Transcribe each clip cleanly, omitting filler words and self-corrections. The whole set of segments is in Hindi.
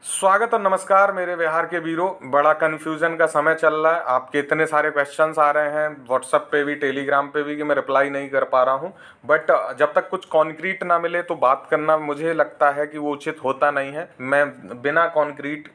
स्वागत और नमस्कार मेरे बिहार के वीरों। बड़ा कन्फ्यूजन का समय चल रहा है। आपके इतने सारे क्वेश्चंस आ रहे हैं व्हाट्सएप पे भी, टेलीग्राम पे भी, कि मैं रिप्लाई नहीं कर पा रहा हूँ। बट जब तक कुछ कॉन्क्रीट ना मिले तो बात करना मुझे लगता है कि वो उचित होता नहीं है। मैं बिना कॉन्क्रीट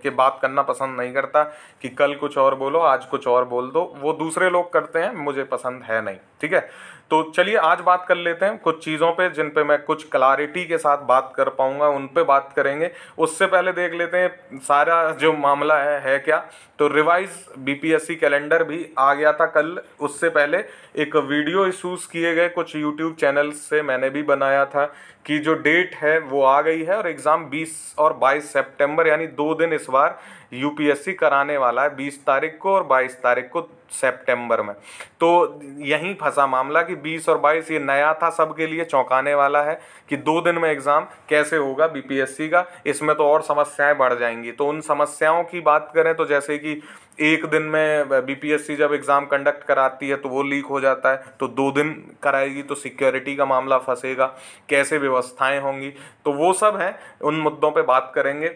के बात करना पसंद नहीं करता कि कल कुछ और बोलो, आज कुछ और बोल दो। वो दूसरे लोग करते हैं, मुझे पसंद है नहीं। ठीक है, तो चलिए आज बात कर लेते हैं कुछ चीज़ों पे जिन पे मैं कुछ क्लैरिटी के साथ बात कर पाऊंगा, उन पे बात करेंगे। उससे पहले देख लेते हैं सारा जो मामला है क्या। तो रिवाइज बीपीएससी कैलेंडर भी आ गया था कल। उससे पहले एक वीडियो इशूज़ किए गए कुछ यूट्यूब चैनल्स से, मैंने भी बनाया था कि जो डेट है वो आ गई है और एग्ज़ाम 20 और 22 सितंबर यानी 2 दिन इस बार यूपीएससी कराने वाला है, 20 तारीख को और 22 तारीख को सितंबर में। तो यहीं फंसा मामला कि 20 और 22 ये नया था, सबके लिए चौंकाने वाला है कि 2 दिन में एग्ज़ाम कैसे होगा बीपीएससी का। इसमें तो और समस्याएं बढ़ जाएंगी। तो उन समस्याओं की बात करें तो जैसे कि एक दिन में बीपीएससी जब एग्ज़ाम कंडक्ट कराती है तो वो लीक हो जाता है, तो 2 दिन कराएगी तो सिक्योरिटी का मामला फंसेगा, कैसे व्यवस्थाएं होंगी। तो वो सब है, उन मुद्दों पे बात करेंगे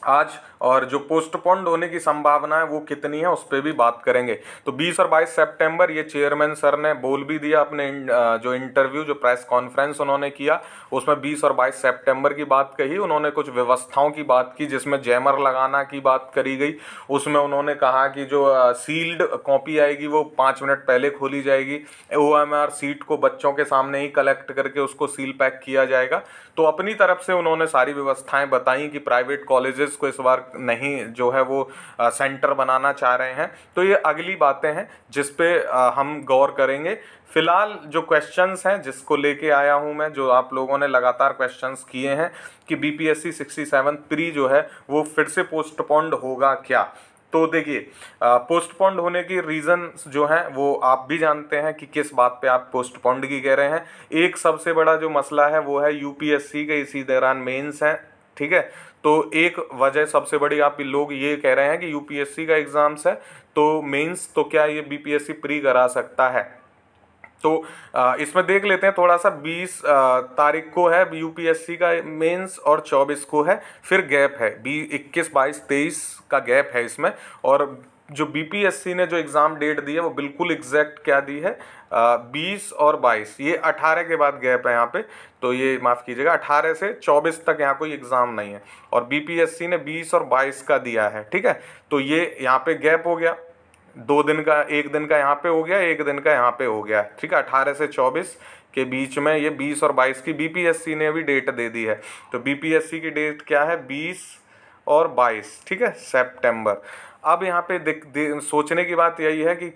आज। और जो पोस्टपोन्ड होने की संभावना है वो कितनी है उस पर भी बात करेंगे। तो 20 और 22 सितंबर ये चेयरमैन सर ने बोल भी दिया अपने जो इंटरव्यू, जो प्रेस कॉन्फ्रेंस उन्होंने किया उसमें 20 और 22 सितंबर की बात कही। उन्होंने कुछ व्यवस्थाओं की बात की जिसमें जैमर लगाना की बात करी गई। उसमें उन्होंने कहा कि जो सील्ड कॉपी आएगी वो 5 मिनट पहले खोली जाएगी, ओएमआर सीट को बच्चों के सामने ही कलेक्ट करके उसको सील पैक किया जाएगा। तो अपनी तरफ से उन्होंने सारी व्यवस्थाएं बताई कि प्राइवेट कॉलेजेस को इस बार नहीं जो है वो सेंटर बनाना चाह रहे हैं। तो ये अगली बातें हैं जिस पे हम गौर करेंगे। फिलहाल जो क्वेश्चंस हैं जिसको लेके आया हूं मैं, जो आप लोगों ने लगातार क्वेश्चंस किए हैं कि बीपीएससी 67 प्री जो है वो फिर से पोस्टपोन्ड होगा क्या। तो देखिए, पोस्टपोन्ड होने की रीज़न जो है वो आप भी जानते हैं कि किस बात पे आप पोस्टपोन्ड की कह रहे हैं। एक सबसे बड़ा जो मसला है वो है यूपीएससी के इसी दौरान मेंस हैं। ठीक है, तो एक वजह सबसे बड़ी आप लोग ये कह रहे हैं कि यूपीएससी का एग्जाम्स है तो मेंस, तो क्या ये बीपीएससी प्री करा सकता है। तो इसमें देख लेते हैं थोड़ा सा। 20 तारीख को है यूपीएससी का मेंस और 24 को है, फिर गैप है 21, 22, 23 का गैप है इसमें। और जो बीपीएससी ने जो एग्ज़ाम डेट दी है वो बिल्कुल एग्जैक्ट क्या दी है, 20 और 22, ये 18 के बाद गैप है यहाँ पे। तो ये माफ़ कीजिएगा, 18 से 24 तक यहाँ कोई एग्ज़ाम नहीं है और बीपीएससी ने 20 और 22 का दिया है। ठीक है, तो ये यहाँ पे गैप हो गया, 2 दिन का, 1 दिन का यहाँ पे हो गया, 1 दिन का यहाँ पे हो गया। ठीक है, 18 से 24 के बीच में ये 20 और 22 की बीपीएससी ने भी डेट दे दी है। तो बीपीएससी की डेट क्या है, 20 और 22, ठीक है, सितंबर। अब यहाँ पे सोचने की बात यही है कि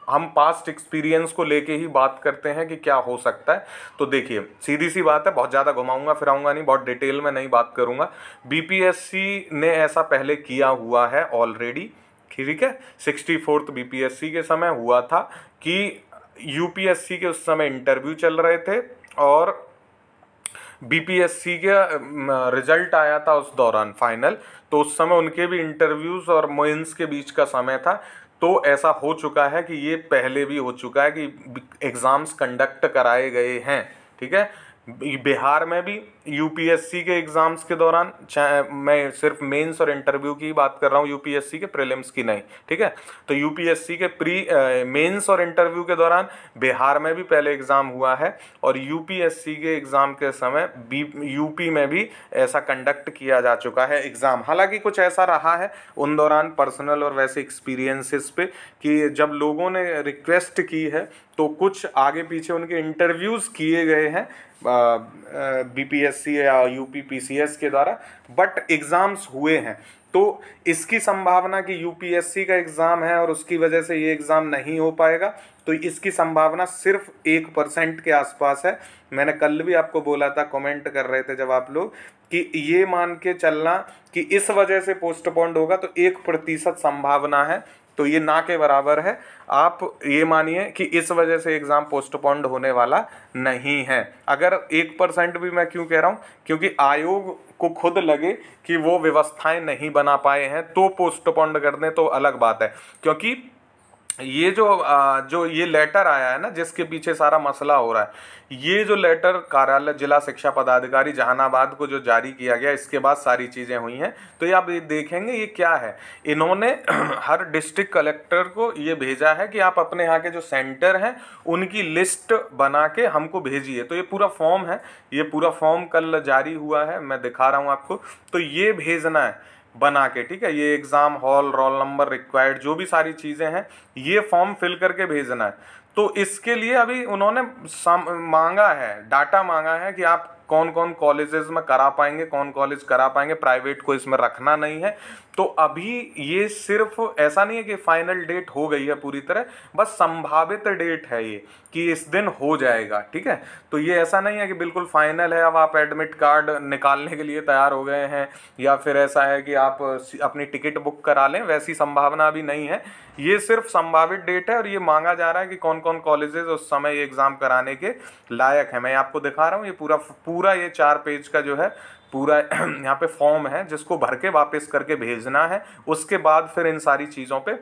हम पास्ट एक्सपीरियंस को लेके ही बात करते हैं कि क्या हो सकता है। तो देखिए, सीधी सी बात है, बहुत ज़्यादा घुमाऊंगा फिराऊंगा नहीं, बहुत डिटेल में नहीं बात करूंगा। बीपीएससी ने ऐसा पहले किया हुआ है ऑलरेडी। ठीक है, 64th बीपीएससी के समय हुआ था कि यूपीएससी के उस समय इंटरव्यू चल रहे थे और बीपीएससी का रिजल्ट आया था उस दौरान फाइनल। तो उस समय उनके भी इंटरव्यूज़ और मेंस के बीच का समय था। तो ऐसा हो चुका है कि ये पहले भी हो चुका है कि एग्ज़ाम्स कंडक्ट कराए गए हैं। ठीक है, बिहार में भी यूपीएससी के एग्ज़ाम्स के दौरान, मैं सिर्फ मेंस और इंटरव्यू की बात कर रहा हूँ, यूपीएससी के प्रीलिम्स की नहीं। ठीक है, तो यूपीएससी के मेंस और इंटरव्यू के दौरान बिहार में भी पहले एग्ज़ाम हुआ है और यूपीएससी के एग्ज़ाम के समय यूपी में भी ऐसा कंडक्ट किया जा चुका है एग्ज़ाम। हालांकि कुछ ऐसा रहा है उन दौरान पर्सनल और वैसे एक्सपीरियंसेस पे कि जब लोगों ने रिक्वेस्ट की है तो कुछ आगे पीछे उनके इंटरव्यूज़ किए गए हैं बीपीएससी या यूपीपीसीएस के द्वारा, बट एग्ज़ाम्स हुए हैं। तो इसकी संभावना कि यूपीएससी का एग्ज़ाम है और उसकी वजह से ये एग्ज़ाम नहीं हो पाएगा, तो इसकी संभावना सिर्फ 1% के आसपास है। मैंने कल भी आपको बोला था, कमेंट कर रहे थे जब आप लोग, कि ये मान के चलना कि इस वजह से पोस्टपोन्ड होगा तो 1% संभावना है। तो ये ना के बराबर है। आप ये मानिए कि इस वजह से एग्ज़ाम पोस्टपोन्ड होने वाला नहीं है। अगर 1% भी मैं क्यों कह रहा हूँ, क्योंकि आयोग को खुद लगे कि वो व्यवस्थाएं नहीं बना पाए हैं तो पोस्टपोन्ड कर दें तो अलग बात है। क्योंकि ये जो ये लेटर आया है ना, जिसके पीछे सारा मसला हो रहा है, ये जो लेटर कार्यालय जिला शिक्षा पदाधिकारी जहानाबाद को जो जारी किया गया, इसके बाद सारी चीज़ें हुई हैं। तो ये आप ये देखेंगे ये क्या है, इन्होंने हर डिस्ट्रिक्ट कलेक्टर को ये भेजा है कि आप अपने यहाँ के जो सेंटर हैं उनकी लिस्ट बना के हमको भेजिए। तो ये पूरा फॉर्म है, ये पूरा फॉर्म कल जारी हुआ है, मैं दिखा रहा हूँ आपको। तो ये भेजना है बना के, ठीक है। ये exam hall, roll number required, जो भी सारी चीज़ें हैं, ये फॉर्म फिल करके भेजना है। तो इसके लिए अभी उन्होंने मांगा है, डाटा मांगा है कि आप कौन कौन कॉलेजेस में करा पाएंगे, कौन कॉलेज करा पाएंगे, प्राइवेट को इसमें रखना नहीं है। तो अभी ये सिर्फ ऐसा नहीं है कि फाइनल डेट हो गई है पूरी तरह, बस संभावित डेट है ये कि इस दिन हो जाएगा, ठीक है। तो ये ऐसा नहीं है कि बिल्कुल फाइनल है, अब आप एडमिट कार्ड निकालने के लिए तैयार हो गए हैं, या फिर ऐसा है कि आप अपनी टिकट बुक करा लें, वैसी संभावना अभी नहीं है। ये सिर्फ संभावित डेट है और ये मांगा जा रहा है कि कौन कौन कॉलेजेस उस समय ये एग्ज़ाम कराने के लायक है। मैं आपको दिखा रहा हूँ, ये पूरा ये 4 पेज का जो है पूरा यहाँ पे फॉर्म है, जिसको भर के वापस करके भेजना है। उसके बाद फिर इन सारी चीज़ों पे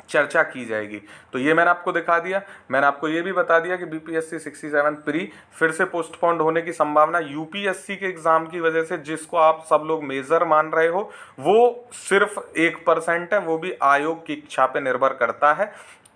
चर्चा की जाएगी। तो ये मैंने आपको दिखा दिया। मैंने आपको ये भी बता दिया कि बीपीएससी 67 प्री फिर से पोस्टपोन्ड होने की संभावना यूपीएससी के एग्ज़ाम की वजह से, जिसको आप सब लोग मेजर मान रहे हो, वो सिर्फ 1% है, वो भी आयोग की इच्छा पे निर्भर करता है।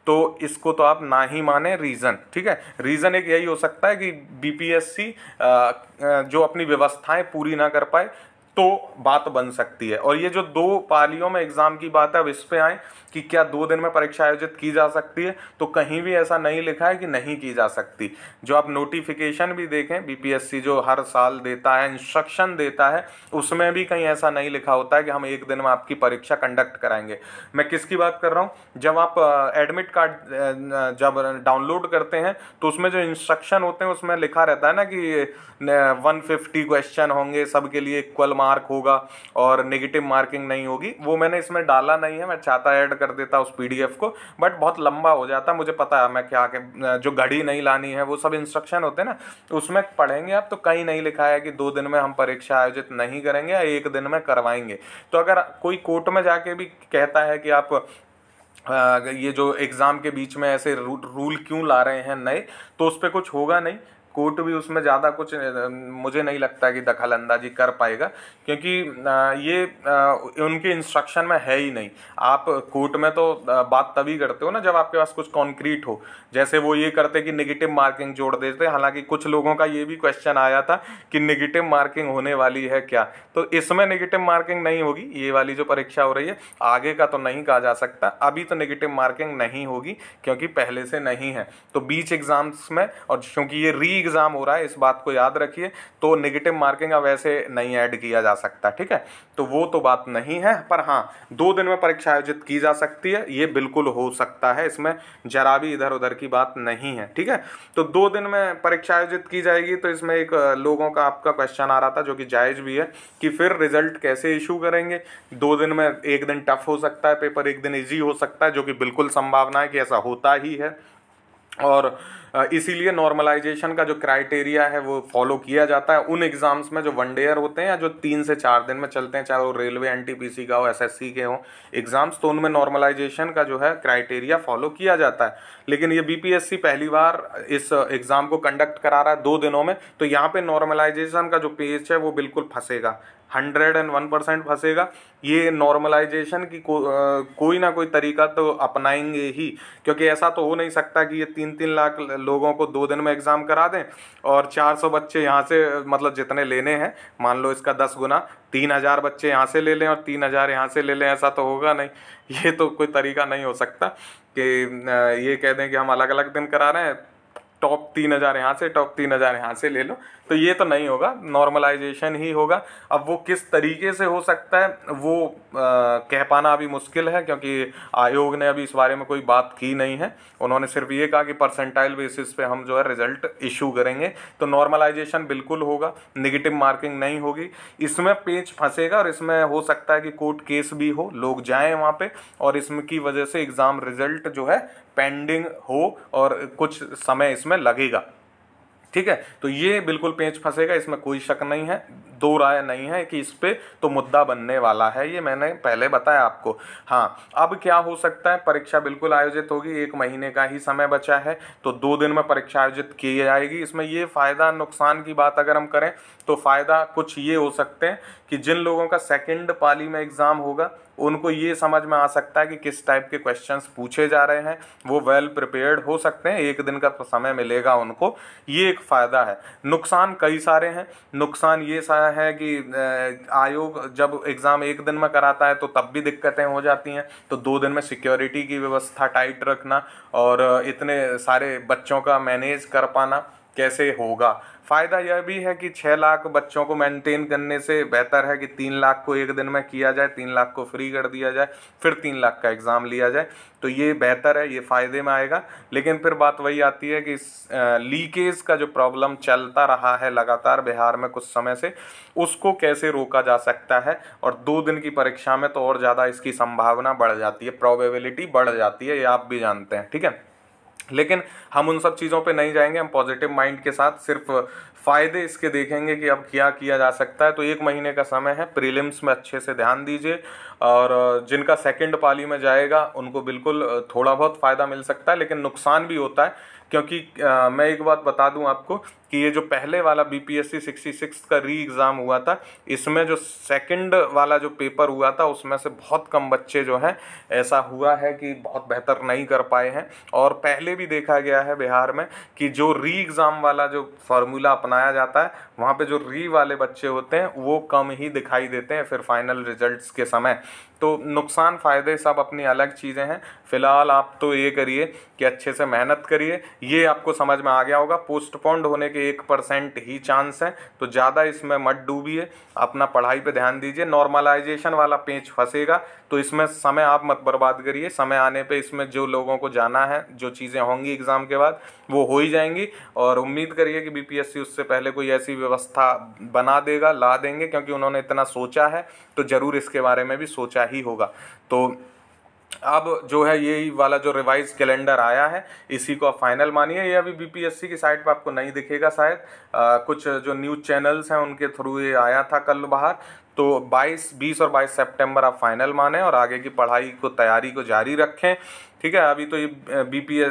तो इसको तो आप ना ही माने रीज़न, ठीक है। रीज़न एक यही हो सकता है कि बीपीएससी जो अपनी व्यवस्थाएं पूरी ना कर पाए, तो बात बन सकती है। और ये जो 2 पालियों में एग्ज़ाम की बात है, अब इस पे आए कि क्या 2 दिन में परीक्षा आयोजित की जा सकती है, तो कहीं भी ऐसा नहीं लिखा है कि नहीं की जा सकती। जो आप नोटिफिकेशन भी देखें, बीपीएससी जो हर साल देता है, इंस्ट्रक्शन देता है, उसमें भी कहीं ऐसा नहीं लिखा होता है कि हम 1 दिन में आपकी परीक्षा कंडक्ट कराएंगे। मैं किसकी बात कर रहा हूँ, जब आप एडमिट कार्ड जब डाउनलोड करते हैं तो उसमें जो इंस्ट्रक्शन होते हैं उसमें लिखा रहता है ना कि 150 क्वेश्चन होंगे, सबके लिए इक्वल मार्क होगा और नेगेटिव मार्किंग नहीं होगी। वो मैंने इसमें डाला नहीं है, मैं चाहता ऐड कर देता उस पीडीएफ को, बट बहुत लंबा हो जाता, मुझे पता है। मैं क्या जो घड़ी नहीं लानी है, वो सब इंस्ट्रक्शन होते हैं ना, उसमें पढ़ेंगे आप तो कहीं नहीं लिखा है कि 2 दिन में हम परीक्षा आयोजित नहीं करेंगे या 1 दिन में करवाएंगे। तो अगर कोई कोर्ट में जाके भी कहता है कि आप ये जो एग्ज़ाम के बीच में ऐसे रूल क्यों ला रहे हैं नए, तो उस पर कुछ होगा नहीं। कोर्ट भी उसमें ज़्यादा कुछ मुझे नहीं लगता कि दखल अंदाजी कर पाएगा, क्योंकि ये उनके इंस्ट्रक्शन में है ही नहीं। आप कोर्ट में तो बात तभी करते हो ना जब आपके पास कुछ कॉन्क्रीट हो। जैसे वो ये करते कि नेगेटिव मार्किंग जोड़ देते, हालांकि कुछ लोगों का ये भी क्वेश्चन आया था कि नेगेटिव मार्किंग होने वाली है क्या, तो इसमें नेगेटिव मार्किंग नहीं होगी। ये वाली जो परीक्षा हो रही है, आगे का तो नहीं कहा जा सकता, अभी तो नेगेटिव मार्किंग नहीं होगी क्योंकि पहले से नहीं है। तो बीच एग्जाम्स में, और क्योंकि ये री एग्जाम हो रहा है, इस बात को याद रखिए, तो नेगेटिव मार्किंग अब ऐसे नहीं ऐड किया जा सकता, ठीक है। तो वो तो बात नहीं है, पर हाँ 2 दिन में परीक्षा आयोजित की जा सकती है, ये बिल्कुल हो सकता है, इसमें जरा भी इधर उधर की बात नहीं है, ठीक है। तो 2 दिन में परीक्षा आयोजित की जाएगी। तो इसमें एक लोगों का आपका क्वेश्चन आ रहा था, जो कि जायज़ भी है, कि फिर रिजल्ट कैसे इशू करेंगे। 2 दिन में 1 दिन टफ हो सकता है पेपर, 1 दिन ईजी हो सकता है, जो कि बिल्कुल संभावना है कि ऐसा होता ही है। और इसीलिए नॉर्मलाइजेशन का जो क्राइटेरिया है वो फॉलो किया जाता है उन एग्ज़ाम्स में जो 1 ईयर होते हैं या जो 3 से 4 दिन में चलते हैं, चाहे वो रेलवे, एनटीपीसी का हो, एसएससी के हो एग्ज़ाम्स, तो उनमें नॉर्मलाइजेशन का जो है क्राइटेरिया फॉलो किया जाता है। लेकिन ये बीपीएससी पहली बार इस एग्ज़ाम को कंडक्ट करा रहा है 2 दिनों में, तो यहाँ पे नॉर्मलाइजेशन का जो पेज है वो बिल्कुल फंसेगा, 101% फंसेगा। ये नॉर्मलाइजेशन की कोई ना कोई तरीका तो अपनाएंगे ही, क्योंकि ऐसा तो हो नहीं सकता कि ये 3-3 लाख लोगों को 2 दिन में एग्ज़ाम करा दें और 400 बच्चे यहाँ से, मतलब जितने लेने हैं, मान लो इसका 10 गुना, 3000 बच्चे यहाँ से ले लें और 3000 यहाँ से ले लें, ऐसा तो होगा नहीं। ये तो कोई तरीका नहीं हो सकता कि ये कह दें कि हम अलग अलग दिन करा रहे हैं, टॉप 3000 यहाँ से, टॉप 3000 यहाँ से ले लो, तो ये तो नहीं होगा, नॉर्मलाइजेशन ही होगा। अब वो किस तरीके से हो सकता है वो कह पाना अभी मुश्किल है, क्योंकि आयोग ने अभी इस बारे में कोई बात की नहीं है। उन्होंने सिर्फ ये कहा कि परसेंटाइल बेसिस पे हम जो है रिजल्ट इशू करेंगे। तो नॉर्मलाइजेशन बिल्कुल होगा, नेगेटिव मार्किंग नहीं होगी। इसमें पेच फंसेगा और इसमें हो सकता है कि कोर्ट केस भी हो, लोग जाएं वहाँ पे, और इसमें की वजह से एग्ज़ाम रिजल्ट जो है पेंडिंग हो और कुछ समय इसमें लगेगा। ठीक है। तो ये बिल्कुल पेंच फंसेगा, इसमें कोई शक नहीं है, दो राय नहीं है कि इस पे तो मुद्दा बनने वाला है, ये मैंने पहले बताया आपको। हाँ, अब क्या हो सकता है, परीक्षा बिल्कुल आयोजित होगी, 1 महीने का ही समय बचा है, तो 2 दिन में परीक्षा आयोजित की जाएगी। इसमें ये फ़ायदा नुकसान की बात अगर हम करें तो फ़ायदा कुछ ये हो सकते हैं कि जिन लोगों का सेकंड पाली में एग्ज़ाम होगा उनको ये समझ में आ सकता है कि किस टाइप के क्वेश्चंस पूछे जा रहे हैं, वो वेल प्रिपेयर्ड हो सकते हैं, 1 दिन का तो समय मिलेगा उनको, ये एक फ़ायदा है। नुकसान कई सारे हैं। नुकसान ये सारा है कि आयोग जब एग्ज़ाम 1 दिन में कराता है तो तब भी दिक्कतें हो जाती हैं, तो 2 दिन में सिक्योरिटी की व्यवस्था टाइट रखना और इतने सारे बच्चों का मैनेज कर पाना कैसे होगा। फ़ायदा यह भी है कि 6 लाख बच्चों को मेंटेन करने से बेहतर है कि 3 लाख को 1 दिन में किया जाए, 3 लाख को फ्री कर दिया जाए, फिर 3 लाख का एग्ज़ाम लिया जाए, तो ये बेहतर है, ये फ़ायदे में आएगा। लेकिन फिर बात वही आती है कि लीकेज का जो प्रॉब्लम चलता रहा है लगातार बिहार में कुछ समय से, उसको कैसे रोका जा सकता है, और 2 दिन की परीक्षा में तो और ज़्यादा इसकी संभावना बढ़ जाती है, प्रोबेबिलिटी बढ़ जाती है, ये आप भी जानते हैं, ठीक है। लेकिन हम उन सब चीज़ों पे नहीं जाएंगे, हम पॉजिटिव माइंड के साथ सिर्फ फ़ायदे इसके देखेंगे कि अब क्या किया जा सकता है। तो 1 महीने का समय है, प्रीलिम्स में अच्छे से ध्यान दीजिए, और जिनका सेकंड पाली में जाएगा उनको बिल्कुल थोड़ा बहुत फ़ायदा मिल सकता है, लेकिन नुकसान भी होता है, क्योंकि मैं एक बात बता दूं आपको कि ये जो पहले वाला BPSC 66 का री एग्ज़ाम हुआ था, इसमें जो सेकंड वाला जो पेपर हुआ था उसमें से बहुत कम बच्चे जो हैं ऐसा हुआ है कि बहुत बेहतर नहीं कर पाए हैं। और पहले भी देखा गया है बिहार में कि जो री एग्ज़ाम वाला जो फार्मूला अपनाया जाता है, वहाँ पे जो री वाले बच्चे होते हैं वो कम ही दिखाई देते हैं फिर फाइनल रिजल्ट्स के समय। तो नुकसान फ़ायदे सब अपनी अलग चीज़ें हैं। फ़िलहाल आप तो ये करिए कि अच्छे से मेहनत करिए, ये आपको समझ में आ गया होगा, पोस्टपोन्ड होने के 1% ही चांस हैं, तो ज़्यादा इसमें मत डूबिए, अपना पढ़ाई पे ध्यान दीजिए। नॉर्मलाइजेशन वाला पेंच फंसेगा तो इसमें समय आप मत बर्बाद करिए, समय आने पे इसमें जो लोगों को जाना है, जो चीज़ें होंगी एग्ज़ाम के बाद वो हो ही जाएंगी, और उम्मीद करिए कि BPSC उससे पहले कोई ऐसी व्यवस्था बना देगा, ला देंगे, क्योंकि उन्होंने इतना सोचा है तो ज़रूर इसके बारे में भी सोचा ही होगा। तो अब जो है यही वाला जो रिवाइज कैलेंडर आया है इसी को आप फाइनल मानिए। ये अभी BPSC की साइट पे आपको नहीं दिखेगा शायद, कुछ जो न्यूज़ चैनल्स हैं उनके थ्रू ये आया था कल बाहर। तो 20 और 22 सितंबर आप फाइनल माने और आगे की पढ़ाई को तैयारी को जारी रखें, ठीक है। अभी तो ये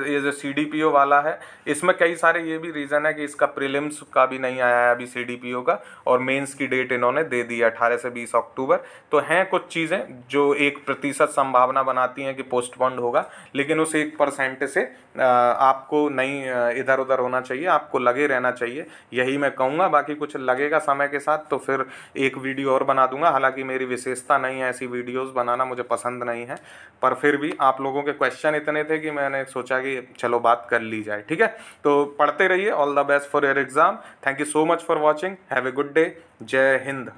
ये जो CDPO वाला है इसमें कई सारे ये भी रीज़न है कि इसका प्रीलिम्स का भी नहीं आया है अभी CDPO का, और मेंस की डेट इन्होंने दे दी है 18 से 20 अक्टूबर। तो हैं कुछ चीज़ें जो 1% संभावना बनाती हैं कि पोस्टपोन्ड होगा, लेकिन उस 1% से आपको नहीं इधर उधर होना चाहिए, आपको लगे रहना चाहिए, यही मैं कहूँगा। बाकी कुछ लगेगा समय के साथ तो फिर एक वीडियो और बना दूंगा, हालांकि मेरी विशेषता नहीं है ऐसी वीडियोस बनाना, मुझे पसंद नहीं है, पर फिर भी आप लोगों के क्वेश्चन इतने थे कि मैंने सोचा कि चलो बात कर ली जाए, ठीक है। तो पढ़ते रहिए, all the best for your exam, thank you so much for watching, have a good day, जय हिंद।